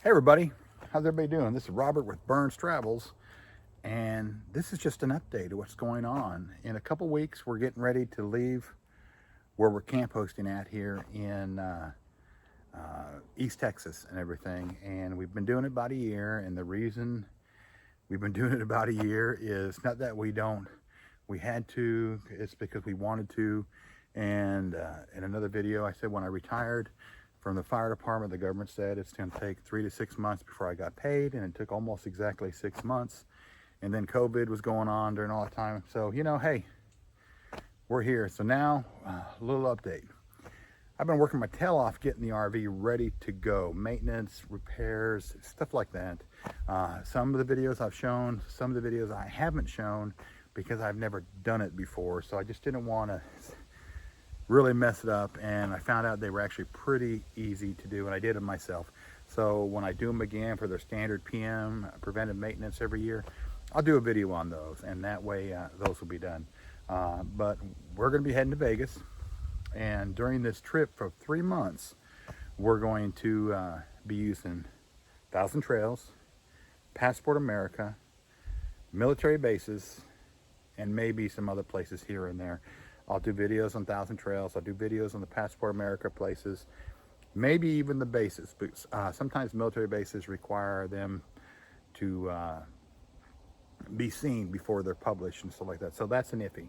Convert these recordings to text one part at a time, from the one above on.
Hey everybody, how's everybody doing? This is Robert with Burns Travels, and this is just an update of what's going on. In a couple weeks, we're getting ready to leave where we're camp hosting at here in East Texas and everything. And we've been doing it about a year, and the reason we've been doing it about a year is not that we had to, it's because we wanted to. And in another video, I said when I retired from the fire department, the government said it's going to take 3 to 6 months before I got paid, and it took almost exactly 6 months. And then COVID was going on during all that time. So, hey, we're here. So now, a little update. I've been working my tail off getting the RV ready to go. Maintenance, repairs, stuff like that. Some of the videos I've shown, some of the videos I haven't shown because I've never done it before. So I just didn't want to really mess it up, and I found out they were actually pretty easy to do, and I did them myself. So when I do them again for their standard PM, preventive maintenance every year, I'll do a video on those, and that way those will be done. But we're going to be heading to Vegas, and during this trip for 3 months, we're going to be using Thousand Trails, Passport America, military bases, and maybe some other places here and there. I'll do videos on Thousand Trails. I'll do videos on the Passport America places, maybe even the bases. But sometimes military bases require them to be seen before they're published and stuff like that. So that's an iffy.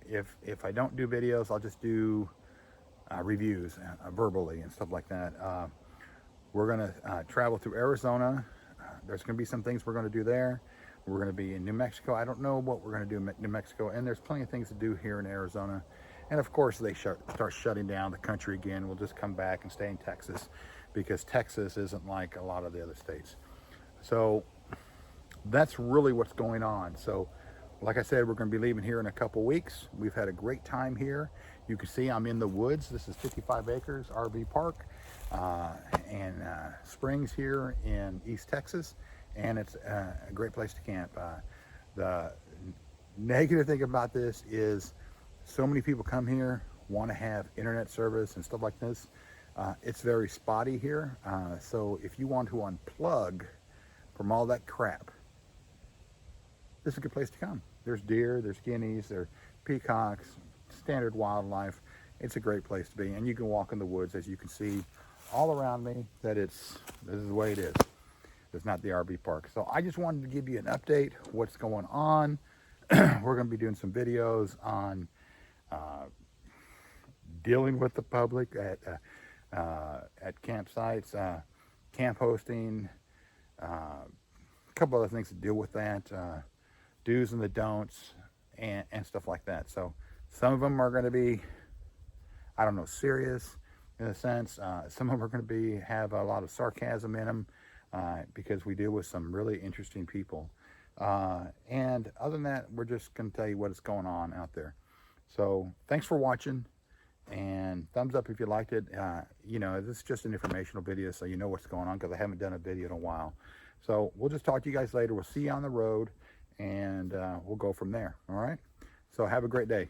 If I don't do videos, I'll just do reviews verbally and stuff like that. We're gonna travel through Arizona. There's gonna be some things we're gonna do there. We're going to be in New Mexico. I don't know what we're going to do in New Mexico, and there's plenty of things to do here in Arizona. And of course, they start shutting down the country again. We'll just come back and stay in Texas because Texas isn't like a lot of the other states. So that's really what's going on. So like I said, we're going to be leaving here in a couple weeks. We've had a great time here. You can see I'm in the woods. This is 55 acres RV park and Springs here in East Texas. And it's a great place to camp. The negative thing about this is so many people come here, want to have internet service and stuff like this. It's very spotty here. So if you want to unplug from all that crap, this is a good place to come. There's deer, there's guineas, there's peacocks, standard wildlife. It's a great place to be. And you can walk in the woods, as you can see all around me, that this is the way it is. It's not the RV park. So I just wanted to give you an update, what's going on. We're going to be doing some videos on dealing with the public at campsites, camp hosting, a couple other things to deal with that, do's and the don'ts, and stuff like that. So some of them are going to be, I don't know, serious in a sense. Some of them are going to have a lot of sarcasm in them. Because we deal with some really interesting people. And other than that, we're just going to tell you what's going on out there. So thanks for watching, and thumbs up if you liked it. This is just an informational video, so you know what's going on, because I haven't done a video in a while. So we'll just talk to you guys later. We'll see you on the road, and we'll go from there. All right? So have a great day.